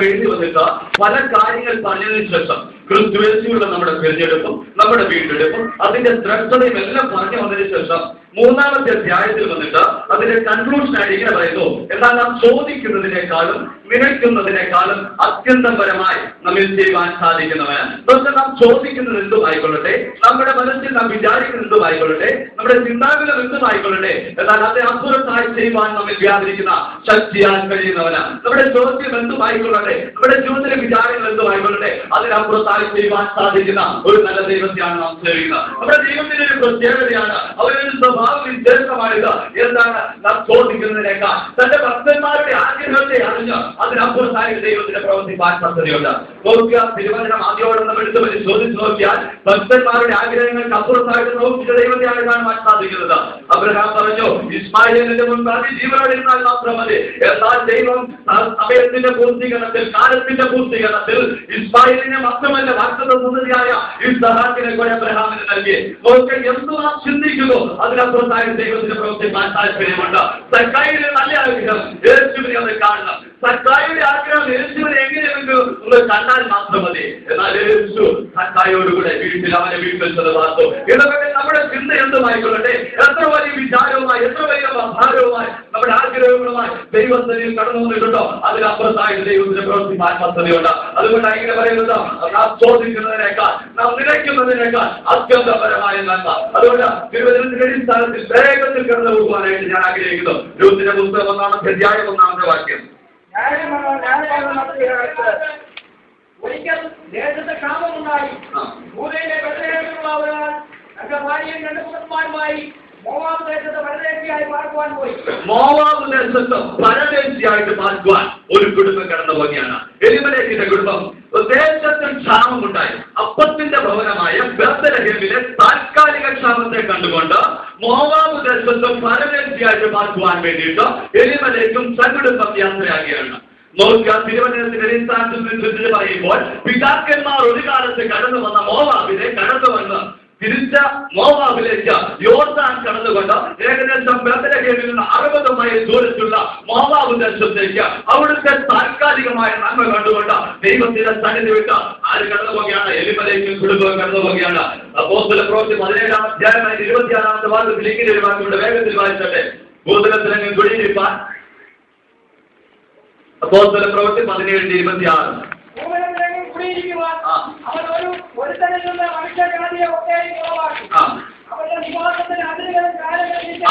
വേണ്ടി വന്നിട്ട് പല കാര്യങ്ങൾ പറഞ്ഞതിന് ശേഷം ക്രിസ്തുവേശുള്ള നമ്മുടെ തിരഞ്ഞെടുപ്പും നമ്മുടെ വീണ്ടെടുപ്പും അതിന്റെ ശ്രദ്ധയും എല്ലാം പറഞ്ഞു വന്നതിന് ശേഷം മൂന്നാമത്തെ അധ്യായത്തിൽ വന്നിട്ട് അതിന്റെ കൺക്ലൂഷനായിട്ട് ഇങ്ങനെ പറയുന്നു, എന്നാൽ നാം ചോദിക്കുന്നതിനേക്കാളും നിരക്കുന്നതിനേക്കാളും അത്യന്തപരമായി നമ്മിൽ ചെയ്യുവാൻ സാധിക്കുന്നവൻ. പക്ഷെ നാം ചോദിക്കുന്നത് എന്തുമായിക്കൊള്ളട്ടെ, നമ്മുടെ മനസ്സിൽ നാം വിചാരിക്കുന്നത് എന്തുമായിക്കൊള്ളട്ടെ, നമ്മുടെ ചിന്താകുലം എന്തുമായിക്കൊള്ളട്ടെ, എന്നാൽ അതിനെ അപ്പുറത്തായി ചെയ്യുവാൻ നമ്മിൽ വ്യാപരിക്കുന്ന ശക്തിയാൽ കഴിയുന്നവനാണ്. നമ്മുടെ ചോദ്യം എന്തുമായിക്കൊള്ളട്ടെ, നമ്മുടെ ജീവിതത്തിലെ വിചാരങ്ങൾ എന്തുമായിക്കൊള്ളട്ടെ, അതിനപ്പുറത്തായി ചെയ്യുവാൻ സാധിക്കുന്ന ഒരു നല്ല ദൈവത്തെയാണ് നാം സേവിക്കുന്നത്. നമ്മുടെ ദൈവത്തിന്റെ ഒരു പ്രത്യേകതയാണ്, അവരൊരു സ്വഭാവം വ്യത്യസ്തമായത്. എന്താണ്? നാം ചോദിക്കുന്നതിനേക്കാൾ തന്റെ ഭക്തന്മാരുടെ ആഗ്രഹത്തെ അറിഞ്ഞ് അതിനപ്പുറത്തായി ദൈവത്തിന്റെ പ്രവർത്തിപ്പാൻ പദ്ധതിയുണ്ട്. നോക്കുക, തിരുവചനം ആദ്യോടെ നമ്മൾ എടുത്ത് പരിശോധിച്ച് നോക്കിയാൽ ഭക്തന്മാരുടെ ആഗ്രഹങ്ങൾക്ക് അപ്പുറത്തായിട്ട് നോക്കിയ ദൈവത്തെയാണ് കാണുവാൻ സാധിക്കുന്നത്. അബ്രഹാം പറഞ്ഞു, ഇസ്മായിലിന്റെ മുൻപാകെ ജീവനോടെ ഇരുന്നാൽ മാത്രം മതി. എന്നാൽ ദൈവം സമയത്തിന്റെ പൂർത്തീകരണത്തിൽ, കാലത്തിന്റെ പൂർത്തീകരണത്തിൽ ഇസ്മായിലിനെ മാത്രമല്ല വാഗ്ദത്ത സന്തതിയായ ഇസ്ഹാക്കിനെ കൂടെ അബ്രഹാമിന് നൽകി. നോക്കുക, എന്തു നാം ചിന്തിക്കുന്നു അതിനപ്പുറത്തായ ദൈവത്തിന്റെ പ്രവർത്തിക്കാൻ താല്പര്യമുണ്ട്. സക്കായിയുടെ നല്ല ആഗ്രഹം യേശുവിനെ ഒന്ന് കാണണം. സക്കായിയുടെ ആഗ്രഹം യേശുവിനെ എങ്ങനെയെങ്കിലും ഒന്ന് കണ്ടാൽ മാത്രം മതി. എന്നാൽ യേശു സക്കായോടുകൂടെ വീട്ടിൽ അവനെ വീട്ടിൽ ചെന്ന് വാർത്തു. ഇതൊക്കെ നമ്മുടെ ചിന്ത എന്തുമായിക്കൊള്ളട്ടെ, എത്ര വലിയ വിചാരവുമായി, എത്ര വലിയ ഭാരവുമായി, നമ്മുടെ ആഗ്രഹങ്ങളുമായി ദൈവത്തിൽ കടന്നു വന്നിട്ടുണ്ടോ അതിനപ്പുറത്തായി ദൈവത്തിന്റെ പ്രവർത്തിക്കാൻ പദ്ധതിയുണ്ട്. അതുകൊണ്ടാണ് ഇങ്ങനെ പറയുന്നത്, നാം ചോദിക്കുന്നതിനേക്കാൾ നാം നിരക്കുന്നതിനേക്കാൾ അത്യന്തപരമായ നന്മ. അതുകൊണ്ട് തിരുവനന്തപുരത്തിന്റെ അടിസ്ഥാനത്തിൽ വേഗത്തിൽ കടന്നു പോകുവാനായിട്ട് ഞാൻ ആഗ്രഹിക്കുന്നു. രൂത്തിന്റെ പുസ്തകം 1-ാമത്തെ അധ്യായം 1-ാമത്തെ വാക്യം. ഒരിക്കൽ ദേശത്ത് ക്ഷാമമുണ്ടായി. ഭൂമിയിലെ ബേത്ത്ലേഹേമിലുള്ളവരാൽ തന്റെ ഭാര്യയും 2 പുത്രന്മാരുമായി മോവാബ് ദേശത്ത് പരദേശിയായി പാർക്കുവാൻ പോയി. മോവാബ് ദേശത്ത് പരദേശിയായിട്ട് പാർക്കുവാൻ ഒരു കുടുംബം കടന്നു പോവുകയാണ്. എലിമലേക്കിന്റെ കുടുംബം. ദേശത്തിൽ ക്ഷാമമുണ്ടായി. അപ്പത്തിന്റെ ഭവനമായ ബേത്ത്ലേഹേമിലെ താൽക്കാലിക ക്ഷാമത്തെ കണ്ടുകൊണ്ട് മോവാബ് ദേശത്ത് പരദേശിയായിട്ട് പാർക്കുവാൻ വേണ്ടിയിട്ട് എലിമലേക്കും സകുടുംബം യാത്രയാകുകയാണ്. നോക്കുക, തിരുവനന്തപുരത്തിന്റെ അടിസ്ഥാനത്തിൽ പറയുമ്പോൾ പിതാക്കന്മാർ ഒരു കാലത്ത് കടന്നു വന്ന മോവാബിനെ കടന്നു വന്ന് തിരിച്ച മോവാബിലേക്ക് യോർദാൻ കടന്നുകൊണ്ട് ഏകദേശം ബേത്ത്ലേഹേമിൽ നിന്ന് 60 മൈൽ ദൂരത്തുള്ള മോവാബ് ദേശത്തേക്ക് അവിടുത്തെ താൽക്കാലികമായ നന്മ കണ്ടുകൊണ്ട് ദൈവത്തിന്റെ സന്നിധി വിട്ട് ആര് കടന്നു പോവുകയാണ്? എലിമലേക്കും കുടുംബം കടന്നു പോവുകയാണ്. അപ്പോസ്തലപ്രവൃത്തി 17-ാം അധ്യായം 26-ാമത്തെ വാക്യത്തിൽ ഇങ്ങനെ ഒരു വാക്കുണ്ട്, വേഗത്തിൽ വായിച്ചട്ടെ. ഭൂതലത്തിലെങ്കിലും കുടിയിരിപ്പാൻ. അപ്പോസ്തലപ്രവൃത്തി 17-26.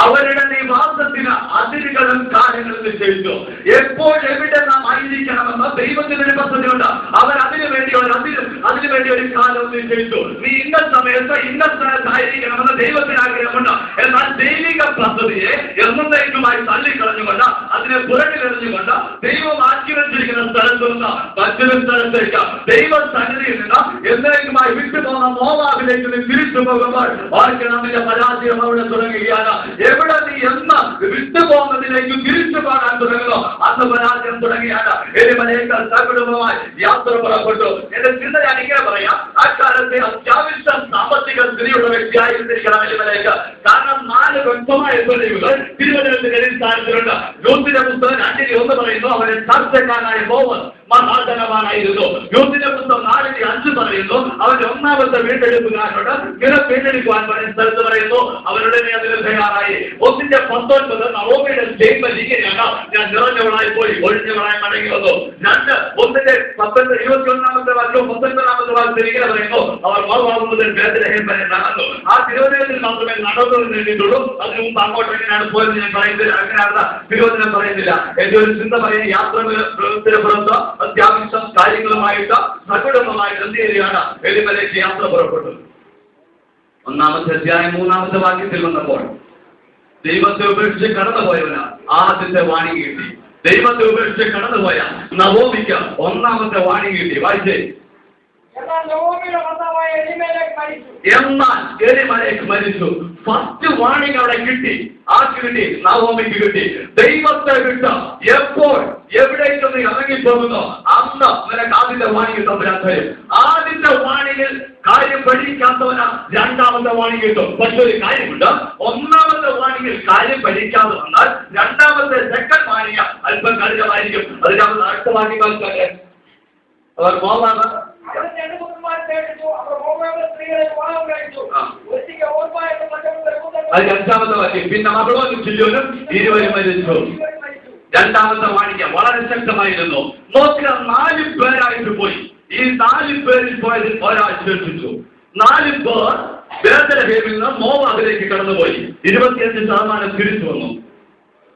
അവരുടെ നിവാസത്തിന് അതിരുകളും കാലങ്ങളും നിശ്ചയിച്ചു. എപ്പോൾ എവിടെ നാം ആയിരിക്കണമെന്ന് ദൈവത്തിനൊരു പദ്ധതിയുണ്ട്. അവർ അതിനുവേണ്ടി ഒരു കാലം നിശ്ചയിച്ചു. നീ ഇന്ന സമയത്ത് ഇന്ന സ്ഥലത്തായിരിക്കണമെന്ന് ദൈവത്തിന് ആഗ്രഹമുണ്ട്. എന്നാൽ ദൈവിക പദ്ധതിയെ എന്നേക്കുമായി തള്ളിക്കളഞ്ഞുകൊണ്ട് അതിനെ പുറകിലെറിഞ്ഞുകൊണ്ട് ദൈവം ആക്കി വെച്ചിരിക്കുന്ന സ്ഥലത്തു നിന്ന് മറ്റൊരു സ്ഥലത്തേക്ക് ദൈവ സന്നിധിയിൽ നിന്ന് എന്നേക്കുമായി വിട്ടുപോകുന്ന മോവാബിലേക്ക് നീ തിരിച്ചു പോകുമ്പോൾ ആർക്കണമിന്റെ പരാജയം അവിടെ തുടങ്ങുകയാണ്. എവിടെ നീ എന്ന് വിട്ടുപോകുന്നതിലേക്ക് തിരിച്ചു പോകാൻ തുടങ്ങുന്നു അന്ന് പരാജയം തുടങ്ങിയാണ്. എലിമലേക്കാൾ സകുടുംബമായി യാത്ര പുറപ്പെട്ടു. എന്റെ ചിന്ത ഞാൻ ഇങ്ങനെ പറയാം, അക്കാലത്തെ അത്യാവശ്യം സാമ്പത്തിക സ്ഥിതിയുള്ള വ്യക്തിയായിരിക്കണം എലിമലേക്ക്. കാരണം 4 വ്യക്തമായ തെളിവുകൾ തിരുവനന്തപുരത്തിന്റെ അടിസ്ഥാനത്തിലുണ്ട്. ലൂത്തിന്റെ പുസ്തകം 2:1 പറയുന്നു, അവരെ ചർച്ചക്കാരനായി ബോവസ് മഹാധനവാനായിരുന്നു. ലൂത്തിന്റെ പുസ്തകം 4:5 പറയുന്നു, അവന്റെ 1-ാമത്തെ വീണ്ടെടുപ്പുകാരോട് വീണ്ടെടുക്കുവാൻ പറയുന്ന സ്ഥലത്ത് പറയുന്നു അവരുടെ അതിന് തയ്യാറായി. 1:19 നവോമിയുടെ സ്റ്റേറ്റ്മെന്റ് ഇങ്ങനെയാണ്, ഞാൻ നിറഞ്ഞവളായി പോയി ഒഴിഞ്ഞവളായി മടങ്ങി വന്നു. 21-ാമത്തെ വാക്യവും 19-ാമത്തെ വാക്യത്തിൽ ഇങ്ങനെ പറയുന്നു, അവർ മോവാബ് മുതൽ ബേത്ത്ലേഹേം വരെ നടന്നു. ആ തിരുവനന്തപുരത്തിൽ മാത്രമേ നടന്നതിന് വേണ്ടിയിട്ടുള്ളൂ. അതിനു മുമ്പ് അങ്ങോട്ട് എങ്ങനെയാണ് പോയത് ഞാൻ പറയുന്നില്ല, അങ്ങനെയാണ് തിരുവനന്തപുരം പറയുന്നില്ല. എന്റെ ഒരു ചിന്ത പറയുന്ന യാത്രപുറത്ത് അത്യാവശ്യം കാര്യങ്ങളുമായിട്ട് സകുടുംബമായിട്ട് എന്ത് ചെയ്യുകയാണ്? എലിമലേക്ക് യാത്ര പുറപ്പെട്ടു. 1-ാമത്തെ അധ്യായം 3-ാമത്തെ വാക്യത്തിൽ വന്നപ്പോൾ ദൈവത്തെ ഉപേക്ഷിച്ച് കടന്നുപോയവന് ആദ്യത്തെ വാണി കിട്ടി. ദൈവത്തെ ഉപേക്ഷിച്ച് കടന്നുപോയ നവോമിക്ക് 1-ാമത്തെ വാണി കിട്ടി. വായിച്ചേ. എന്നാൽ എലിമലേക്ക് മരിച്ചു. ഫസ്റ്റ് വാണിംഗ് അവിടെ കിട്ടി. ആർക്ക് കിട്ടി? നവോമിക്ക് കിട്ടി. ദൈവത്തെ വിട്ട് എപ്പോൾ എവിടേക്ക് നീ ഇറങ്ങിപ്പോകുന്നോ അന്ന് നിനക്ക് ആദ്യത്തെ വാണിംഗ് തമ്പുരാൻ തരും. ആദ്യത്തെ വാണിങ്ങിൽ കാര്യം പഠിക്കാത്തവന് 2-ാമത്തെ വാണിംഗ് കിട്ടും. പക്ഷെ ഒരു കാര്യമുണ്ട്, 1-ാമത്തെ വാണിങ്ങിൽ കാര്യം പഠിക്കാതെ വന്നാൽ 2-ാമത്തെ സെക്കൻഡ് വാണിംഗ് അല്പം കഠിനമായിരിക്കും. അതിനകത്ത് അടുത്ത വാണിംഗ് അവർ മോവാബ് അവരുടെ രണ്ട് പുത്രന്മാരെ തേടിച്ചു. അവർ മോവാബിലെ സ്ത്രീകളെ വിവാഹം കഴിച്ചു. ഒരുത്തിക്ക് ഓർമ്മ എന്ന മറ്റൊരു അത് അഞ്ചാമത്തെ വാക്യം. പിന്നെ മകളോനും ചില്ലോനും ഇരുവരും മരിച്ചു. രണ്ടാമത്തെ വാണിജ്യം വളരെ ശക്തമായിരുന്നു. നോക്കുക, 4 പേരായിട്ട് പോയി. ഈ 4 പേരിൽ പോയതിൽ ഒരാൾ ശേഷിച്ചു. 4 പേർ ബേത്ലഹേമിൽ നിന്ന് മോവാബിലേക്ക് കടന്നുപോയി. 25% തിരിച്ചു വന്നു.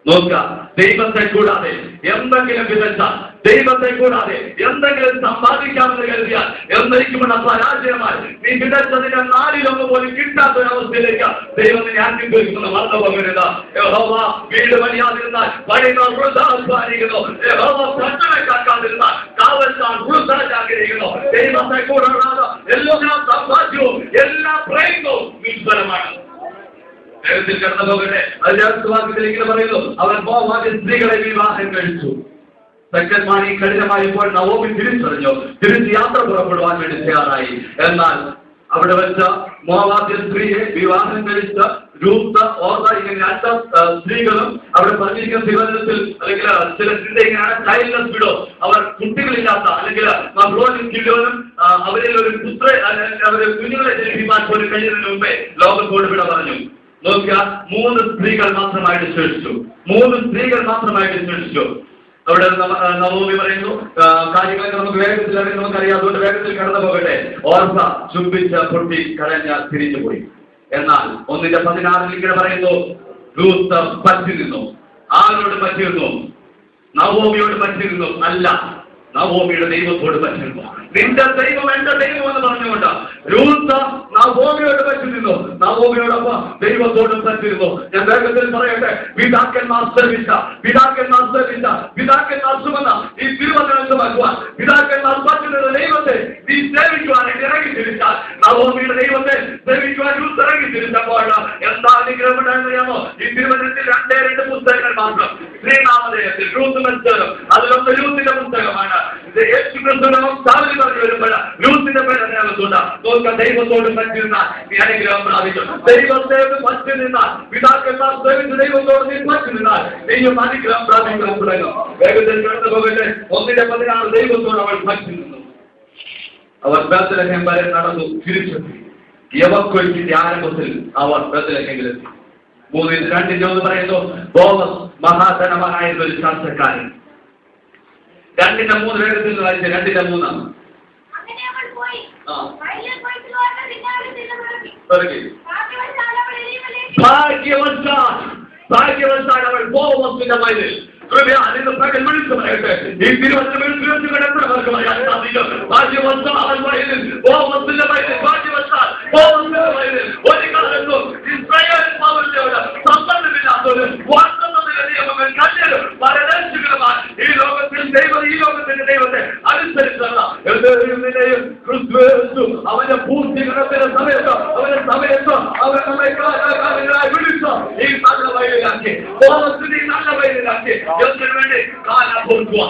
നോക്കുക, ദൈവത്തെ കൂടാതെ എന്തെങ്കിലും വിധത്താൽ, ദൈവത്തെ കൂടാതെ എന്തെങ്കിലും സമ്പാദിക്കാമെന്ന് കരുതിയാൽ എന്നേക്കുമുള്ള പരാജയമായി നീ വിതച്ചതിന്റെ 4 പോലും കിട്ടാത്ത ഒരവസ്ഥയിലേക്ക് ദൈവം നിന്നെ ആക്കിത്തീർക്കുന്ന മറന്നു പോകരുത്. യഹോവ വീട് പണിയാതിരുന്നാൽ പണികൾ വൃഥാധ്വാനിക്കുന്നു. യഹോവ പട്ടണ കാക്കാതിരുന്നാൽ കാവൽക്കാർ വൃഥാചാകരിക്കുന്നു. ദൈവത്തെ കൂടാതെ എല്ലാ സമ്പാദ്യവും എല്ലാ പ്രയത്നവും നിഷ്ഫലമാണ്. വേഗത്തിൽ കടന്നു പോകട്ടെ. അതിന്റെ അടുത്ത വാക്യത്തിലേക്ക് പറയുന്നു, അവൻ മോവാബ് സ്ത്രീകളെ വിവാഹം കഴിച്ചു. സക്കന്മാണി കഠിനമായപ്പോൾ നവോമി തിരിച്ചറിഞ്ഞു. തിരിച്ച് യാത്ര പുറപ്പെടുവാൻ വേണ്ടി തയ്യാറായി. എന്നാൽ അവിടെ വെച്ച മോവാബ്യ സ്ത്രീയെ വിവാഹം കഴിച്ച രൂത്ത്, ഓർദ, ഇങ്ങനെ 2 സ്ത്രീകളും അവിടെ പറഞ്ഞിരിക്കുന്ന തിരുവനന്തപുരത്തിൽ അല്ലെങ്കിൽ ചില ഇങ്ങനെയാണ് ചൈൽഡ്ലെസ് വിഡോ, അവർ കുട്ടികളില്ലാത്ത അല്ലെങ്കിൽ മകളോനും കില്ലോനും അവരിൽ ഒരു അവരുടെ കുഞ്ഞുങ്ങളെ ജനിപ്പിക്കാൻ പോലും കഴിയുന്നതിന് മുമ്പേ ലോകത്തോട് വിട പറഞ്ഞു. നോക്കുക, 3 സ്ത്രീകൾ മാത്രമായിട്ട് ശേഷിച്ചു. 3 സ്ത്രീകൾ മാത്രമായിട്ട് ശേഷിച്ചു. അവിടെ നവോമി പറയുന്നു, കാര്യങ്ങളൊക്കെ നമുക്ക് വേഗത്തിൽ അറിയാൻ നമുക്കറിയാം. അതുകൊണ്ട് വേഗത്തിൽ കടന്നു പോകട്ടെ. ഓർഫ ചുംബിച്ച പൊട്ടി കരഞ്ഞ തിരിഞ്ഞുപോയി. എന്നാൽ 1:16 ഇങ്ങനെ പറയുന്നു, രൂത്ത് പറ്റി നിന്നു. ആരോട് പറ്റിയിരുന്നു? നവോമിയോട് പറ്റിയിരുന്നു? അല്ല, നവോമിയുടെ ദൈവത്തോട് പറ്റിയിരുന്നു. നിന്റെ ദൈവം എന്റെ ദൈവം എന്ന് പറഞ്ഞുകൊണ്ട് രൂത്ത് നവോമിയോട് പറ്റിയിരുന്നു. നവോമിയോടൊപ്പം ദൈവത്തോടും പറ്റിയിരുന്നു. ഞാൻ വേഗത്തിൽ പറയട്ടെ, പിതാക്കന്മാർ സേവിച്ച പിതാക്കന്മാർ സുമന്ന ഈ തിരുവനന്തപുരത്തുവാൻ പിതാക്കന്മാർ പറ്റുന്നത് ദൈവത്തെ നീ സേവിക്കുവാൻ ഇറങ്ങി തിരിച്ചാൽ, നവോമിയുടെ ദൈവത്തെ സേവിക്കുവാൻ രൂത്ത് ഇറങ്ങി തിരിച്ചപ്പോൾ എന്താ അനുഗ്രഹം ഉണ്ടായിരുന്നറിയാമോ? ഈ തിരുവനന്തപുരത്തിൽ 2 പുസ്തകങ്ങൾ മാത്രം. ശ്രീനാമധേയത്തിൽ രൂത്ത് പുസ്തകം, അതിലൊന്ന് രൂത്തിന്റെ പുസ്തകമാണ്. യേശു ക്രിസ്തുവിനെ വരുമ്പോൾ രൂത്തിന്റെ പേരകത്തുണ്ട്. നോക്ക, ദൈവത്തോട് പറ്റിരുന്ന നീ അനുഗ്രഹം പ്രാപിക്കും. ദൈവത്തെ പറ്റി നിന്നാൽ, പിതാക്കന്മാർ സേവിച്ച ദൈവത്തോട് നീ പറ്റി നിന്നാൽ നീയും അനുഗ്രഹം പ്രാപിക്കാൻ തുടങ്ങും. വേഗത്തിൽ കടന്നു പോകട്ടെ. 1:16 ദൈവത്തോട് അവൾ പറ്റി നിന്നു. അവർ ബേത്ലഹേം വരെ നടന്നു തിരിച്ചെത്തി. യവക്കൊയ്ക്കിന്റെ ആരംഭത്തിൽ അവർ ബേത്ലഹേമിലെത്തി. 3:2 പറയുന്നു, ബോവസ് മഹാധനവാനായിരുന്ന ഒരു ചാർച്ചക്കാരൻ. 2:3 വേഗത്തിൽ വായിച്ച 2:3 ഭാഗ്യവശാൽ അവൾ ബോവസിന്റെ വയലിൽ നിന്ന് പകൽ വിളിച്ചു പറയട്ടെ. ഈ തിരുവനന്തപുരത്ത് കിടക്കുന്നവർക്ക് പറയാൻ സാധിക്കും. ഭാഗ്യവശാൽ അവൾ വയലിൽ ബോവസിന്റെ വയലിൽ, ഭാഗ്യവശാൽ ബോവസിന്റെ വയലിൽ ഒരു കാലത്തും ഇസ്രായേൽ പൗരന്മാരുടെ സമ്പന്നമില്ലാത്തവരും വാർത്തയുടെ നിയമങ്ങൾ കല്ലും പരദേശികളുമാണ്. ഈ ലോകത്തിന്റെ ദൈവത്തെ അനുസരിച്ചുള്ള ക്രിസ്തു അവന്റെ പൂർത്തീകരണത്തിന്റെ സമയത്ത് അവൻ നമ്മളെ വിളിച്ചു ഈ നല്ല വയലിലാക്കി, ബോവസിനെ നല്ല വയലിലാക്കി. എന്തിനു വേണ്ടി? കാലം കൊടുക്കുക.